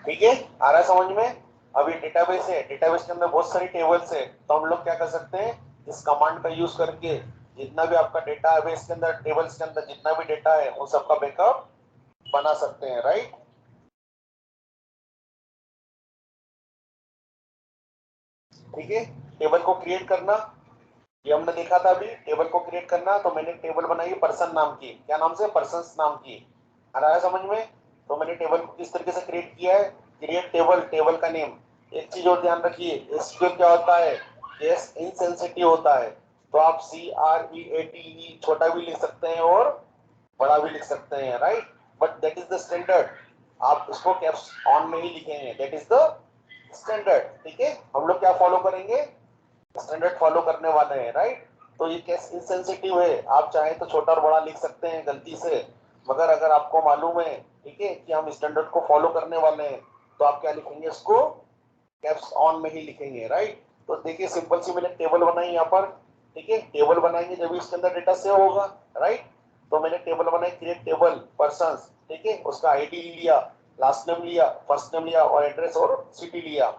ठीक है, आ रहा है समझ में। अब ये डेटाबेस है, डेटाबेस के अंदर बहुत सारी टेबल्स है, तो हम लोग क्या कर सकते हैं, इस कमांड का यूज करके जितना भी आपका डेटाबेस के अंदर, टेबल्स के अंदर जितना भी डेटा है उन सबका बैकअप बना सकते हैं, राइट। ठीक है, टेबल को क्रिएट करना, ये हमने देखा था अभी, टेबल को क्रिएट करना। तो मैंने टेबल बनाई पर्सन नाम की, क्या नाम से, पर्सन नाम की। आ रहा है समझ में। तो मैंने टेबल को किस तरीके से क्रिएट किया है, क्रिएट टेबल, टेबल का नेम। एक चीज और ध्यान रखिए, एसक्यूएल क्या होता है, केस इनसेंसिटिव होता है। तो आप CREATE छोटा भी लिख सकते हैं और बड़ा भी लिख सकते हैं, right. But that is the standard, आप इसको कैप्स ऑन में ही लिखेंगे, दैट इज द स्टैंडर्ड। ठीक है, हम लोग क्या फॉलो करेंगे, स्टैंडर्ड फॉलो करने वाले हैं, राइट। तो ये केस इनसेंसिटिव है, आप चाहें तो छोटा और बड़ा लिख सकते हैं गलती से, मगर अगर आपको मालूम है, ठीक है, कि हम स्टैंडर्ड को फॉलो करने वाले हैं, तो आप क्या लिखेंगे, इसको कैप्स ऑन में ही लिखेंगे, राइट। तो देखिए सिंपल सी मैंने टेबल बनाई यहाँ पर। ठीक है, टेबल बनाएंगे जब इसके अंदर डेटा सेव होगा, राइट। तो मैंने टेबल बनाई, क्रिएट टेबल पर्सन। ठीक है, उसका आईडी लिया, लास्ट नेम लिया, फर्स्ट नेम लिया और एड्रेस और सिटी लिया।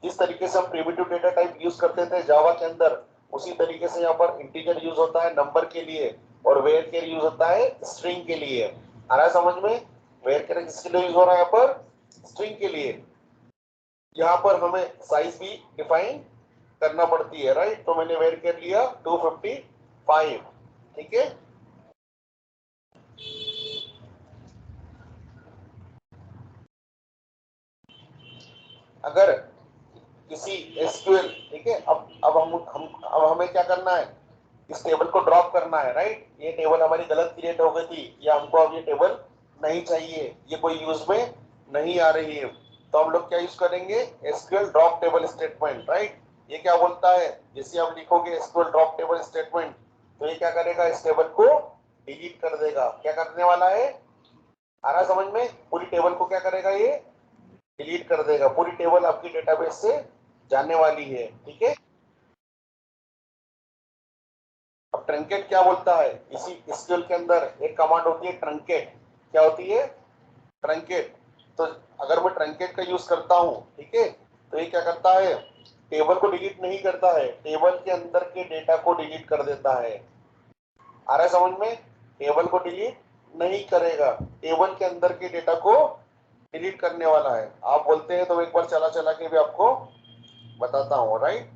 जिस तरीके से हम प्रिमिटिव डेटा टाइप यूज करते थे जावा के अंदर, उसी तरीके से यहाँ पर इंटीजर यूज होता है नंबर के लिए, और वेयर केयर यूज होता है स्ट्रिंग के लिए। आ रहा है समझ में, वेयर केयर किसके लिए यूज हो रहा है, यहाँ पर स्ट्रिंग के लिए। यहाँ पर हमें साइज भी डिफाइन करना पड़ती है, राइट। तो मैंने वेयर केयर लिया 255। ठीक है, अगर किसी एसक्यूएल, ठीक है, अब हम अब हमें क्या करना है, इस टेबल को ड्रॉप करना है, राइट। ये टेबल हमारी गलत क्रिएट हो गई थी, या हमको अब ये टेबल नहीं चाहिए, ये कोई यूज में नहीं आ रही है। तो हम लोग क्या यूज करेंगे, SQL drop table statement, right. ये क्या बोलता है, जैसे आप लिखोगे एसक्यूएल ड्रॉप टेबल स्टेटमेंट, तो ये क्या करेगा, इस टेबल को डिलीट कर देगा। क्या करने वाला है, आ रहा समझ में, पूरी टेबल को क्या करेगा, ये डिलीट कर देगा। पूरी टेबल आपकी डेटाबेस से जाने वाली है, ठीक है। अब ट्रंकेट क्या बोलता है, इसी एसक्यूएल के अंदर एक कमांड होती है ट्रंकेट। क्या होती है, ट्रंकेट। तो अगर मैं ट्रंकेट का यूज करता हूं, ठीक है, तो ये क्या करता है, टेबल को डिलीट नहीं करता है, टेबल के अंदर के डेटा को डिलीट कर देता है। आ रहा है समझ में, टेबल को डिलीट नहीं करेगा, टेबल के अंदर के डेटा को डिलीट करने वाला है। आप बोलते हैं तो एक बार चला चला के भी आपको बताता हूँ, राइट।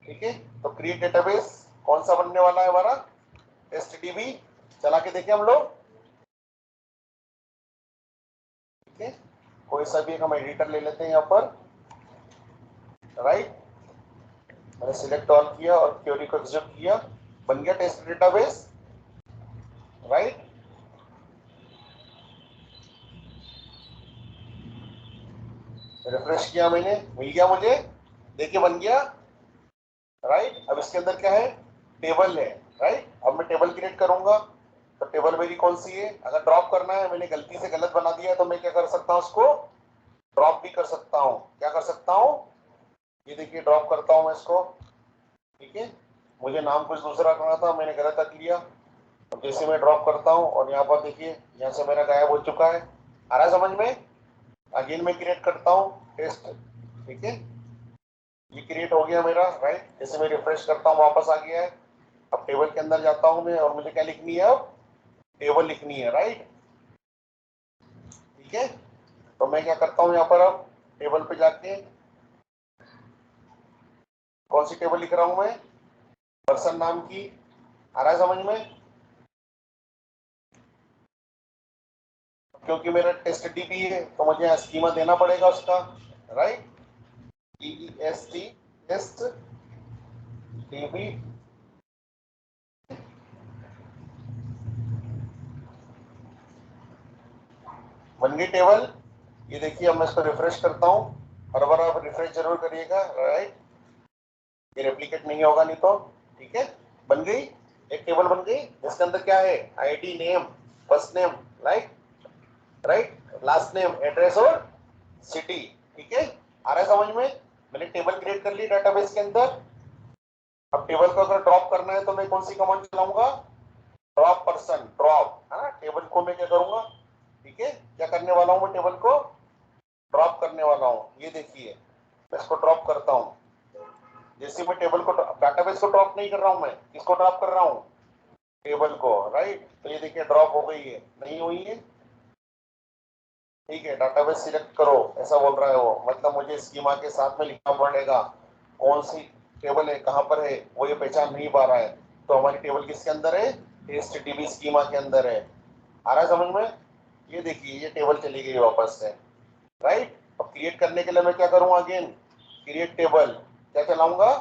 ठीक है, तो क्रिएट डेटाबेस कौन सा बनने वाला है हमारा, एसटीडीबी। चला के देखें हम लोग, ठीक है। कोई सा भी एक हम एडिटर ले लेते हैं यहाँ पर, राइट। मैंने सिलेक्ट ऑल किया और क्वेरी को एग्जीक्यूट किया, बन गया टेस्ट डेटाबेस, राइट। रिफ्रेश किया मैंने, मिल गया मुझे, देखिए बन गया, राइट। अब इसके अंदर क्या है, टेबल है, राइट। अब मैं टेबल क्रिएट करूंगा, तो टेबल मेरी कौन सी है, अगर ड्रॉप करना है, मैंने गलती से गलत बना दिया है, तो मैं क्या कर सकता हूँ, उसको ड्रॉप भी कर सकता हूँ। क्या कर सकता हूँ, ये देखिए ड्रॉप करता हूँ मैं इसको, ठीक है। मुझे नाम कुछ दूसरा करना था, मैंने गलत रख लिया। अब जैसे मैं ड्रॉप करता हूँ और यहाँ पर देखिए, यहाँ से मेरा गायब हो चुका है। आ रहा है समझ में, अगेन मैं क्रिएट करता हूँ टेस्ट, ठीक है, ये क्रिएट हो गया मेरा, राइट। जैसे मैं रिफ्रेश करता हूँ वापस आ गया है। अब टेबल के अंदर जाता हूँ मैं, और मुझे क्या लिखनी है, अब टेबल लिखनी है, राइट। ठीक है, तो मैं क्या करता हूँ यहाँ पर, अब टेबल पे जाके कौन सी टेबल लिख रहा हूँ मैं, पर्सन नाम की। आ रहा है समझ में, क्योंकि मेरा टेस्ट डीबी है, तो मुझे स्कीमा देना पड़ेगा उसका, राइट। टीईएसटी टेस्ट डीबी, बन गई टेबल। ये देखिए, अब मैं इसको रिफ्रेश करता हूँ, हर बार आप रिफ्रेश जरूर करिएगा, राइट। ये रेप्लिकेट नहीं होगा नहीं तो, ठीक है। बन गई, एक टेबल बन गई, जिसके अंदर क्या है, ID, name, first name, right, right, last name, address और सिटी। ठीक है, आ रहा है समझ में। मैंने टेबल क्रिएट कर ली डेटाबेस के अंदर। अब टेबल को अगर ड्रॉप करना है, तो मैं कौन सी कमांड चलाऊंगा, ड्रॉप पर्सन, ड्रॉप, है ना। टेबल को मैं क्या करूंगा, ठीक है, क्या करने वाला हूँ मैं, टेबल को ड्रॉप करने वाला हूँ। ये देखिए मैं इसको ड्रॉप करता हूँ। जैसे मैं टेबल को, डाटाबेस को ड्रॉप नहीं कर रहा हूँ मैं, किसको ड्रॉप कर रहा हूँ, टेबल को, राइट। तो ये देखिए ड्रॉप हो गई है, नहीं हुई है, ठीक है। डाटाबेस सिलेक्ट करो ऐसा बोल रहा है वो, मतलब मुझे स्कीमा के साथ में लिखना पड़ेगा कौन सी टेबल है, कहाँ पर है, वो ये पहचान नहीं पा रहा है। तो हमारी टेबल किसके अंदर है, टेस्ट डीबी स्कीमा के अंदर है। आ रहा है समझ में। ये देखिए ये टेबल चली गई वापस से, राइट। अब क्रिएट करने के लिए मैं क्या करूंगा, अगेन क्रिएट टेबल, क्या चलाऊंगा,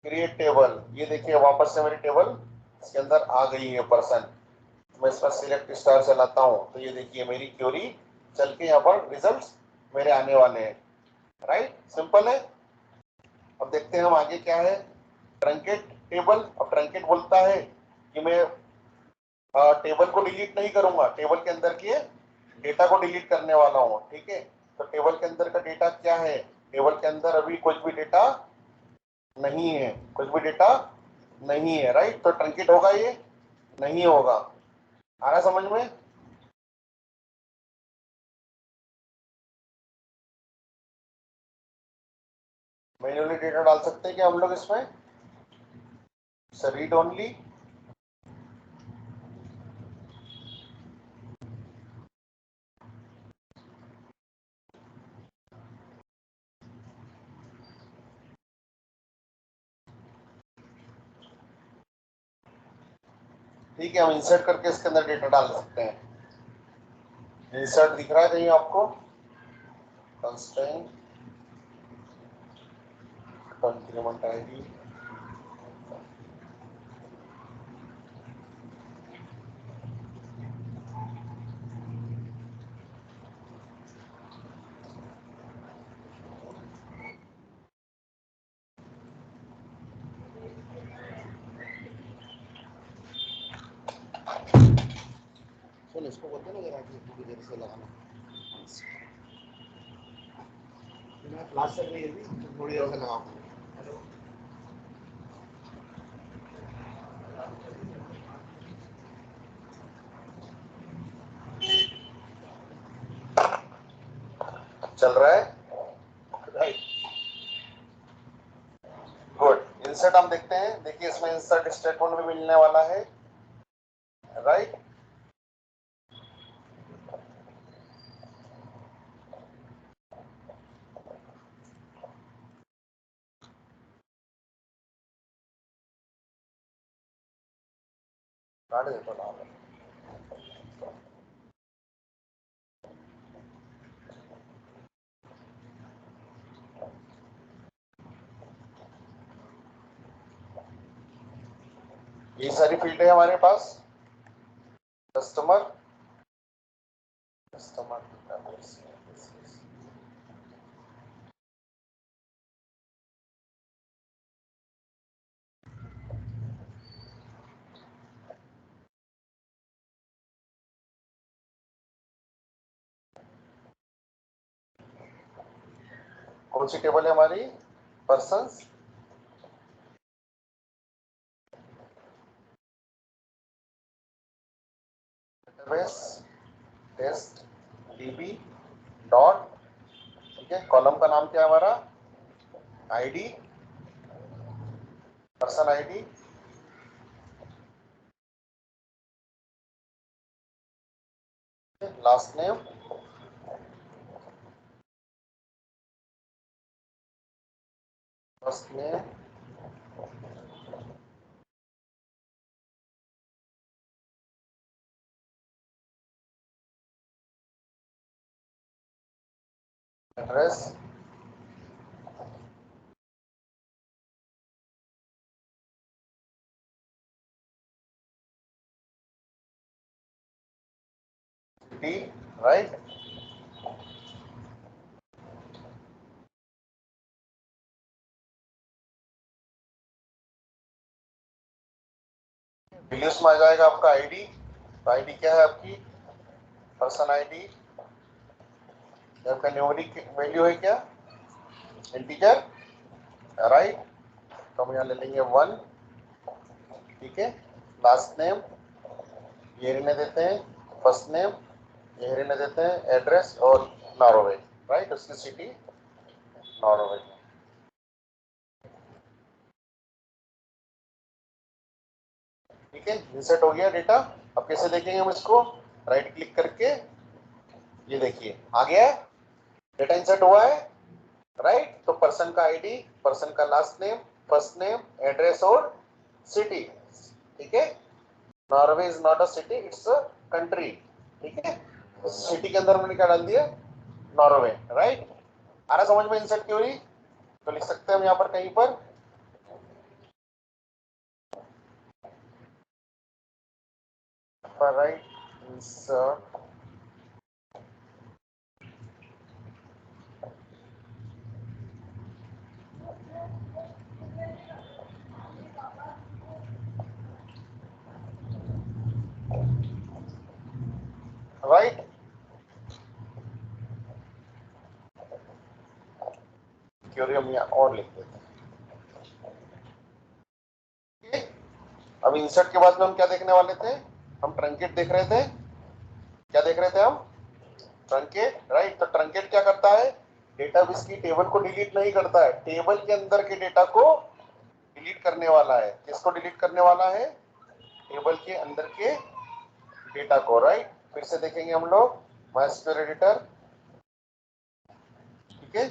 क्रिएट टेबल। ये देखिए वापस से मेरी टेबल इसके अंदर आ गई है पर्सन। मैं इसका सिलेक्ट स्टार चलाता हूँ तो ये देखिए मेरी क्वेरी चल के यहाँ पर रिजल्ट्स मेरे आने वाले हैं, राइट। सिंपल है। अब देखते हैं हम आगे क्या है, ट्रंकेट टेबल। अब ट्रंकेट बोलता है कि मैं टेबल को डिलीट नहीं करूंगा, टेबल के अंदर के डेटा को डिलीट करने वाला हूँ, ठीक है। तो टेबल के अंदर का डेटा क्या है, टेबल के अंदर अभी कुछ भी डेटा नहीं है, कुछ भी डेटा नहीं है, राइट। तो ट्रंकेट होगा ये, नहीं होगा। आ रहा समझ में। मैन्युअली डेटा डाल सकते हैं क्या हम लोग इसमें, रीड ओनली। ठीक है, हम इंसर्ट करके इसके अंदर डेटा डाल सकते हैं। इंसर्ट दिख रहा है कहीं आपको, कंस्ट्रेंट इंक्रीमेंट आईडी, चलो इसको बोलते ना जरा कि देर से लगाना, क्लास चल रही है अभी, थोड़ी देर से लगाओ। चल रहा है, राइट, गुड। इंसर्ट हम देखते हैं, देखिए इसमें इंसर्ट स्टेटमेंट भी मिलने वाला है, राइट। देखो ना, ये सारी फील्ड है हमारे पास, कस्टमर, कस्टमर डेटाबेस, कौन सी टेबल है हमारी, persons database test DB dot, ठीक है। कॉलम का नाम क्या है हमारा, ID, person ID, last name, first name, address, city, right. Values में आ जाएगा आपका आईडी। तो आईडी क्या है आपकी, पर्सन आईडी, आपका न्यूमेरिक वैल्यू है क्या, इंटीजर, राइट। तो हम यहाँ ले लेंगे 1, ठीक है। लास्ट नेम ये रहने देते हैं, फर्स्ट नेम ये रहने देते हैं एड्रेस और नॉर्वे, राइट, उसकी सिटी नॉर्वे। ठीक है, इंसर्ट हो गया डेटा। अब कैसे देखेंगे हम इसको? राइट क्लिक करके, ये देखिए आ गया है, डेटा इंसर्ट हुआ है, राइट। तो पर्सन का आईडी, पर्सन का last name, first name, address और सिटी। ठीक है, Norway is not a city, it's a country. ठीक है, सिटी के अंदर मैंने क्या डाल दिया? Norway, right. आ रहा समझ में इंसर्ट क्यों? तो लिख सकते हैं हम यहाँ पर कहीं पर राइट इंसर्ट राइट। क्योंकि हम यहाँ और लिख देते हैं। अब इंसर्ट के बाद में हम क्या देखने वाले थे? हम ट्रंकेट देख रहे थे। क्या देख रहे थे हम? Truncate, right. तो ट्रंकेट क्या करता है? डेटाबेस की टेबल को डिलीट नहीं करता है, टेबल के अंदर के डेटा को डिलीट करने वाला है। किसको डिलीट करने वाला है? टेबल के अंदर के डेटा को, राइट। फिर से देखेंगे हम लोग माइस्क्यूएल एडिटर। ठीक है,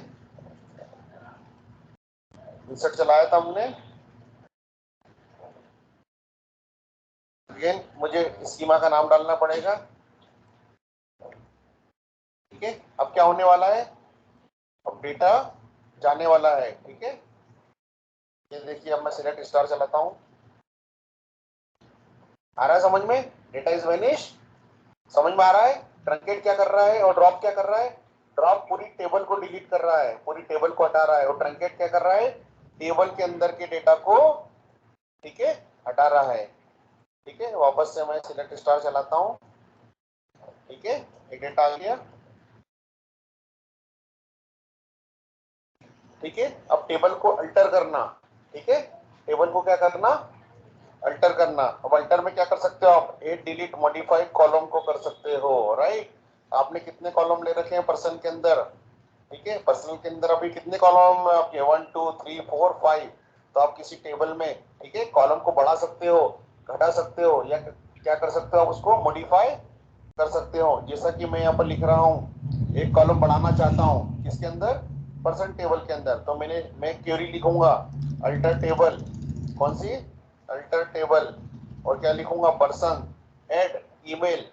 इंसर्ट चलाया था हमने। अगेन मुझे स्कीमा का नाम डालना पड़ेगा। ठीक है, अब क्या होने वाला है? अब डेटा जाने वाला है। ठीक है, ये देखिए, अब मैं सिलेक्ट स्टार चलाता हूँ। आ रहा है समझ में? Data is vanish. समझ में आ रहा है? ट्रंकेट क्या कर रहा है और ड्रॉप क्या कर रहा है? ड्रॉप पूरी टेबल को डिलीट कर रहा है, पूरी टेबल को हटा रहा है, और ट्रंकेट क्या कर रहा है? टेबल के अंदर के डेटा को, ठीक है, हटा रहा है। ठीक है, वापस से मैं सिलेक्ट स्टार चलाता हूँ। ठीक है, एक डेटा आ गया। ठीक है, अब टेबल को अल्टर करना। ठीक है, टेबल को क्या करना? अल्टर करना। अब अल्टर में क्या कर सकते हो आप? एड, डिलीट, मॉडिफाई कॉलम को कर सकते हो, राइट। आपने कितने कॉलम ले रखे हैं पर्सन के अंदर? ठीक है, पर्सन के अंदर अभी कितने कॉलम आपके? 1 2 3 4 5। तो आप किसी टेबल में, ठीक है, कॉलम को बढ़ा सकते हो, घटा सकते हो, या क्या कर सकते हो आप? उसको मॉडिफाई कर सकते हो। जैसा कि मैं यहाँ पर लिख रहा हूँ, एक कॉलम बढ़ाना चाहता हूँ, किसके अंदर? पर्सन टेबल के अंदर। तो मैं क्वेरी लिखूंगा अल्टर टेबल। कौन सी? Alter table. और क्या लिखूंगा? Person add email.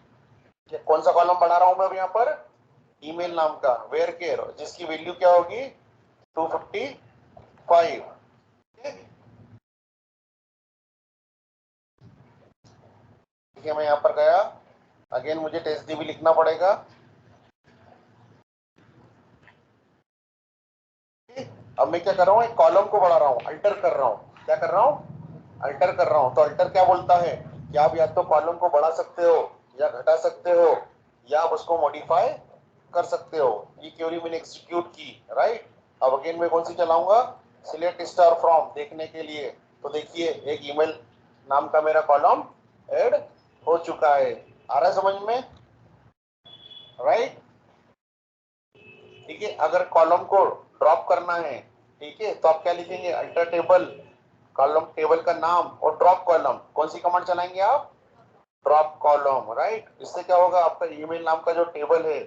कौन सा कॉलम बढ़ा रहा हूं मैं अब यहाँ पर? ईमेल नाम का, वेयर केयर, जिसकी वैल्यू क्या होगी? 255। ठीक है, मैं यहाँ पर गया। अगेन मुझे टेस्ट भी लिखना पड़ेगा। अब मैं क्या कर रहा हूँ? एक कॉलम को बढ़ा रहा हूँ, अल्टर कर रहा हूँ। क्या कर रहा हूँ? अल्टर कर रहा हूँ। तो अल्टर क्या बोलता है कि आप या तो कॉलम को बढ़ा सकते हो, या घटा सकते हो, या आप उसको मॉडिफाई कर सकते हो। ये क्वेरी मैंने एग्जीक्यूट की, राइट। अब अगेन मैं कौन सी चलाऊंगा? सिलेक्ट स्टार फ्रॉम, देखने के लिए। तो देखिए, एक ईमेल नाम का मेरा कॉलम ऐड हो चुका है। आ रहा है समझ में? राइट। ठीक है, अगर कॉलम को ड्रॉप करना है, ठीक है, तो आप क्या लिखेंगे? अल्टर टेबल, कॉलम, टेबल का नाम और ड्रॉप कॉलम। कौन सी कमांड चलाएंगे आप? Drop column, right. इससे क्या होगा? आपका ईमेल नाम का जो टेबल है,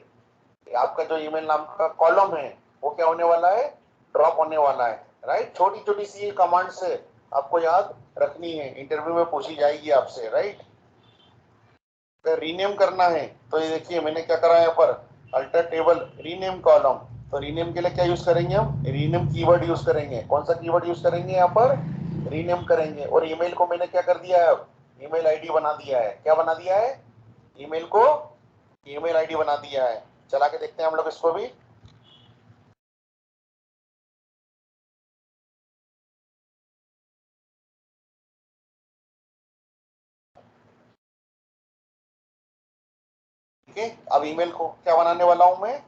आपका जो ईमेल नाम का कॉलम है, वो क्या होने वाला है? ड्रॉप होने वाला है, राइट। छोटी छोटी सी कमांड से आपको याद रखनी है, इंटरव्यू में पूछी जाएगी आपसे, राइट। अगर रीनेम करना है, तो ये देखिए मैंने क्या करा है यहाँ पर? Alter table rename column. तो रीनेम के लिए क्या यूज करेंगे हम? रीनेम कीवर्ड यूज करेंगे। कौन सा कीवर्ड यूज करेंगे यहाँ पर? रीनेम करेंगे। और ईमेल को मैंने क्या कर दिया है? अब ईमेल आईडी बना दिया है। क्या बना दिया है? ईमेल को ईमेल आईडी बना दिया है। चला के देखते हैं हम लोग इसको भी। ठीक है, अब ईमेल को क्या बनाने वाला हूं मैं?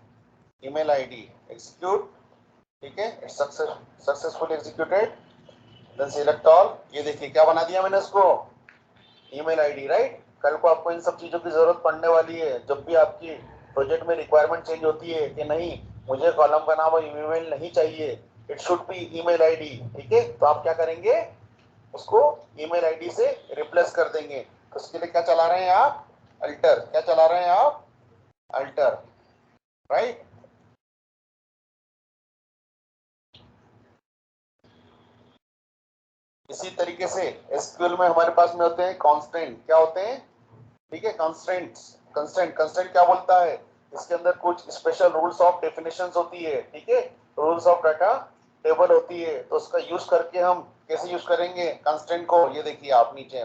Email ID execute. ठीक है, successful executed. Then select all. ये देखिए क्या बना दिया मैंने इसको? Email ID, right. कल को आपको इन सब चीजों की जरूरत पड़ने वाली है। जब भी आपकी प्रोजेक्ट में रिक्वायरमेंट चेंज होती है कि नहीं मुझे कॉलम का नाम और ईमेल नहीं चाहिए, it should be email ID, ठीक है, तो आप क्या करेंगे, उसको ईमेल आईडी से रिप्लेस कर देंगे। तो उसके लिए क्या चला रहे हैं आप, अल्टर। क्या चला रहे हैं आप, अल्टर, राइट। इसी तरीके से एसक्यूएल में हमारे पास में होते हैं कांस्टेंट। क्या होते हैं, ठीक है, कंस्ट्रेंट्स। कंस्टेंट, कंस्टेंट क्या बोलता है, इसके अंदर कुछ स्पेशल रूल्स ऑफ डेफिनेशंस होती है, ठीक है, रूल्स ऑफ डाटा टेबल होती है। तो उसका यूज करके हम कैसे यूज करेंगे कंस्टेंट को, ये देखिए आप नीचे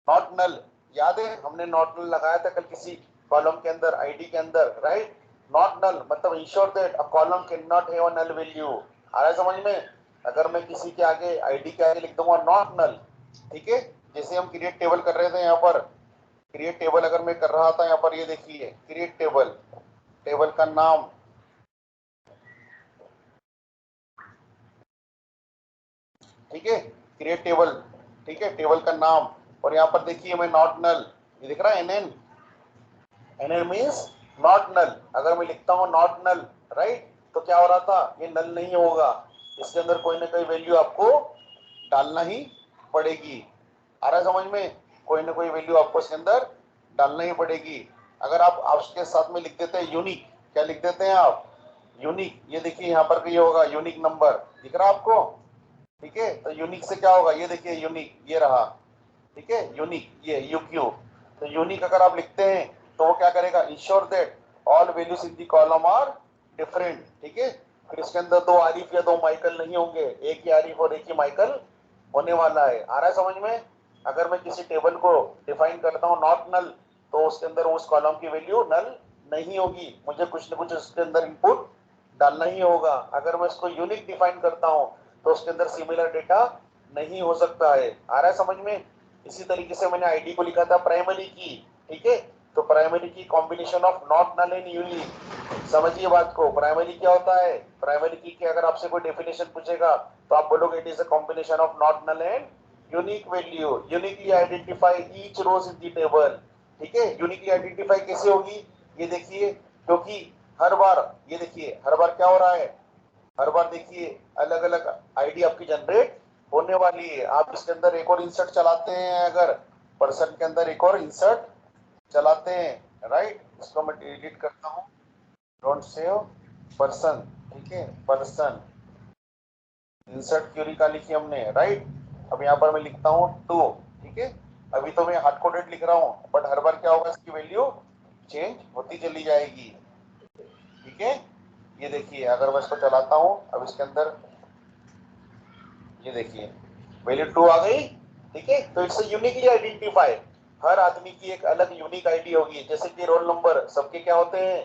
नॉट नल। याद है हमने नॉट नल लगाया था कल किसी कॉलम के अंदर, आईडी के अंदर, राइट। नॉट नल मतलब ensure that a column can not have a null value. आ रहा है समझ में। अगर मैं किसी के आगे आईडी के आगे लिख दूंगा नॉट नल, ठीक है, जैसे हम क्रिएट टेबल कर रहे थे यहाँ पर, क्रिएट टेबल अगर मैं कर रहा था यहाँ पर, ये देखिए क्रिएट टेबल, टेबल का नाम, ठीक है, क्रिएट टेबल, ठीक है, टेबल का नाम। और यहाँ पर देखिए मैं नॉट नल, ये दिख रहा है NN, NN means not null. अगर मैं लिखता हूँ नॉट नल, राइट, तो क्या हो रहा था, ये नल नहीं होगा, इसके अंदर कोई ना कोई वैल्यू आपको डालना ही पड़ेगी। आ रहा है समझ में, कोई ना कोई वैल्यू आपको इसके अंदर डालना ही पड़ेगी। अगर आप उसके साथ में लिख देते हैं यूनिक, क्या लिख देते हैं आप, यूनिक, ये देखिए यहाँ पर ये होगा यूनिक नंबर, दिख रहा है आपको, ठीक है। तो यूनिक से क्या होगा, ये देखिए यूनिक, ये रहा, ठीक है, यूनिक, ये यूक्यू। तो यूनिक अगर आप लिखते हैं तो वो क्या करेगा, ensure that all values in the column are different, ठीक है। फिर इसके अंदर दो आरिफ या दो माइकल नहीं होंगे, एक ही आरिफ और एक ही माइकल होने वाला है। आ रहा है समझ में। अगर मैं किसी टेबल को डिफाइन करता हूँ नॉट नल, तो उसके अंदर उस कॉलम की वैल्यू नल नहीं होगी, मुझे कुछ ना कुछ उसके अंदर इनपुट डालना ही होगा। अगर मैं इसको यूनिक डिफाइन करता हूँ तो उसके अंदर सिमिलर डेटा नहीं हो सकता है। आ रहा है समझ में। इसी तरीके से मैंने आईडी को लिखा था प्राइमरी की, ठीक है, तो प्राइमरी की combination of not null and unique. समझिए बात को, प्राइमरी क्या होता है, प्राइमरी की अगर आपसे कोई डेफिनेशन पूछेगा तो आप बोलोगे it is a combination of not null and unique value, uniquely identify each rows in the table, ठीक है। यूनिकली आइडेंटिफाई कैसे होगी, ये देखिए, क्योंकि हर बार, ये देखिए हर बार क्या हो रहा है, हर बार देखिए अलग अलग आईडी आपकी जनरेट होने वाली है। आप इसके अंदर एक और इंसर्ट चलाते हैं, अगर पर्सन के अंदर एक और इंसर्ट चलाते हैं, राइट, इसको मैं डिलीट करता हूँ, डोंट सेव पर्सन, ठीक है, पर्सन इंसर्ट क्यूरी का लिखी हमने, राइट। अब यहाँ पर मैं लिखता हूँ टू, ठीक है। अभी तो मैं हार्ड कोडेड लिख रहा हूँ, बट हर बार क्या होगा, इसकी वैल्यू चेंज होती चली जाएगी, ठीक है। ये देखिए अगर मैं इसको चलाता हूँ अब इसके अंदर, ये देखिए वैल्यू टू आ गई, ठीक है। तो इट्स यूनिकली आइडेंटिफाई, हर आदमी की एक अलग यूनिक आईडी होगी। जैसे कि रोल नंबर सबके क्या होते हैं,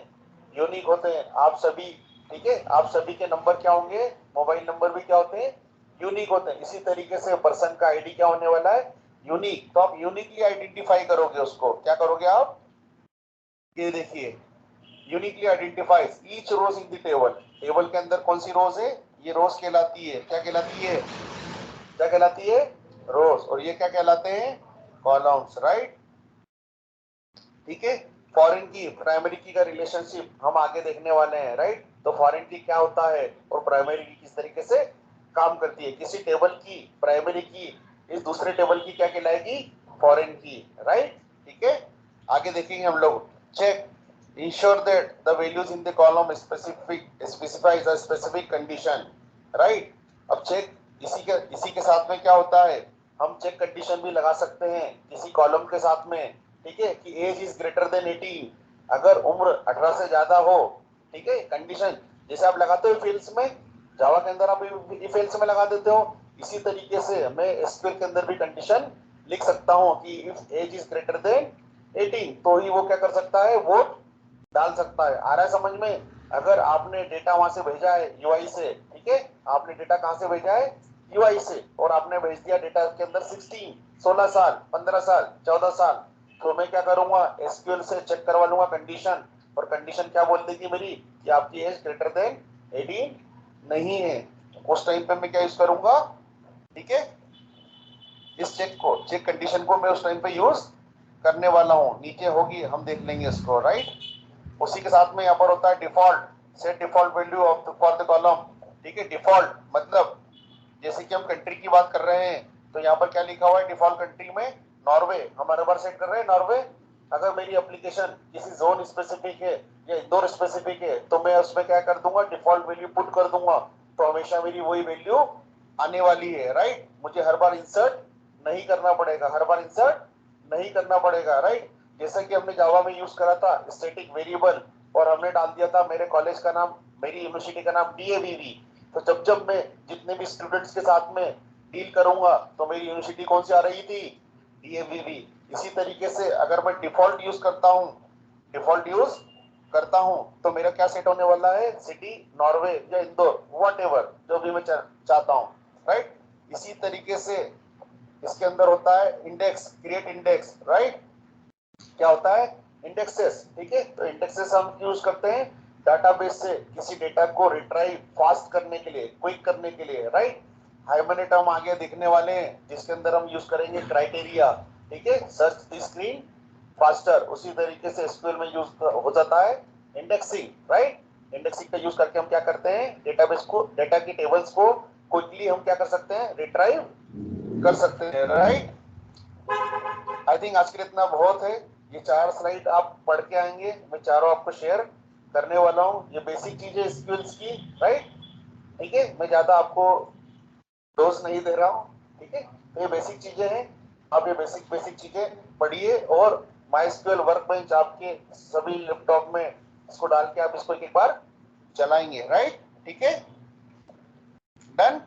यूनिक होते हैं, आप सभी, ठीक है, आप सभी के नंबर क्या होंगे, मोबाइल नंबर भी क्या होते हैं, यूनिक होते हैं। इसी तरीके से पर्सन का आईडी क्या होने वाला है, यूनिक। तो आप यूनिकली आइडेंटिफाई करोगे उसको, क्या करोगे आप, ये देखिए uniquely identifies each rows in the table, table के अंदर कौन सी रोज है, ये रोज कहलाती है, क्या कहलाती है, क्या कहलाती है, रोज। और ये क्या कहलाते हैं, कॉलम्स, राइट, ठीक है। फॉरेन की प्राइमरी की का रिलेशनशिप हम आगे देखने वाले हैं, राइट। तो फॉरेन की क्या होता है और प्राइमरी की किस तरीके से काम करती है, किसी टेबल की प्राइमरी की इस दूसरे टेबल की क्या कहलाएगी, फॉरेन की, राइट, ठीक है। आगे देखेंगे हम लोग, check ensure that the values in the column specifies a specific condition, right। अब चेक इसी के साथ में क्या होता है, हम चेक कंडीशन भी लगा सकते हैं किसी कॉलम के साथ में, ठीक है, कि एज इज ग्रेटर देन 18, अगर उम्र 18 से ज्यादा हो, ठीक है, कंडीशन जैसे आप लगाते हो फील्ड्स में, जावा के अंदर आप फील्ड्स में लगा देते हो, इसी तरीके से मैं एसक्यूएल के अंदर भी कंडीशन लिख सकता हूं कि if age is greater than 18 तो ही वो क्या कर सकता है, वोट डाल सकता है। आ रहा है समझ में। अगर आपने डेटा वहां से भेजा है यूआई से, ठीक है, आपने डेटा कहां से भेजा है, यूआई से, और आपने भेज दिया डेटा के अंदर 16 साल, 15 साल, 14 साल, तो मैं क्या करूंगा, एसक्यूएल से चेक करवा लूंगा कंडीशन, और कंडीशन क्या बोल देगी मेरी, कि आपकी एज ग्रेटर देन 18 नहीं है। उस टाइम पे मैं क्या यूज करूंगा, ठीक है, इस चेक को, चेक कंडीशन को मैं उस टाइम पे यूज करने वाला हूँ, नीचे होगी, हम देख लेंगे इसको, राइट। उसी के साथ में यहाँ पर होता है default, set default value of for the column, ठीक है। डिफॉल्ट मतलब जैसे कि हम कंट्री की बात कर रहे हैं तो यहाँ पर क्या लिखा हुआ है डिफॉल्ट कंट्री में, नॉर्वे, हम हर बार सेट कर रहे हैं नॉर्वे। अगर मेरी एप्लीकेशन किसी जोन स्पेसिफिक है या इंदौर स्पेसिफिक है तो मैं उसमें क्या कर दूंगा, डिफॉल्ट वैल्यू पुट कर दूंगा, तो हमेशा मेरी वही वैल्यू आने वाली है, राइट। मुझे हर बार इंसर्ट नहीं करना पड़ेगा, हर बार इंसर्ट नहीं करना पड़ेगा, राइट। जैसा कि हमने जावा में यूज करा था स्टैटिक वेरिएबल, और हमने डाल दिया था मेरे कॉलेज का नाम, मेरी यूनिवर्सिटी का नाम DAVV। तो जब जब मैं जितने भी स्टूडेंट्स के साथ में डील करूंगा तो मेरी यूनिवर्सिटी कौन सी आ रही थी, DAVV। इसी तरीके से अगर मैं डिफॉल्ट यूज करता हूँ, डिफॉल्ट यूज करता हूँ तो मेरा क्या सेट होने वाला है, सिटी नॉर्वे या इंदौर, व्हाटएवर जो भी मैं चाहता हूँ, राइट। इसी तरीके से इसके अंदर होता है इंडेक्स, क्रिएट इंडेक्स, राइट। क्या होता है, इंडेक्सेस, ठीक है। तो इंडेक्सेस हम यूज करते हैं डाटाबेस से किसी डेटा को रिट्राइव फास्ट करने के लिए, क्विक करने के लिए, राइट। हाइमने टर्म आगे दिखने वाले हैं जिसके अंदर हम यूज करेंगे क्राइटेरिया, ठीक है, सर्च द स्क्रीन फास्टर। उसी तरीके से एसक्यूएल में यूज हो जाता है इंडेक्सिंग, राइट। इंडेक्सिंग का यूज करके हम क्या करते हैं, डेटाबेस को, डेटा की टेबल्स को क्विकली हम क्या कर सकते हैं, रिट्राइव कर सकते हैं, राइट। आई थिंक आज के लिए इतना बहुत है। ये 4 स्लाइड आप पढ़ के आएंगे, मैं चारों आपको शेयर करने वाला हूँ। ये बेसिक चीजें स्किल्स की, राइट, ठीक है। मैं ज्यादा आपको डोज नहीं दे रहा हूँ, ठीक है। तो ये बेसिक चीजें हैं, आप ये बेसिक बेसिक चीजें पढ़िए, और माइस्क्यूएल वर्कबेंच आपके सभी लैपटॉप में इसको डाल के आप इसको एक बार चलाएंगे, राइट, ठीक है, डन।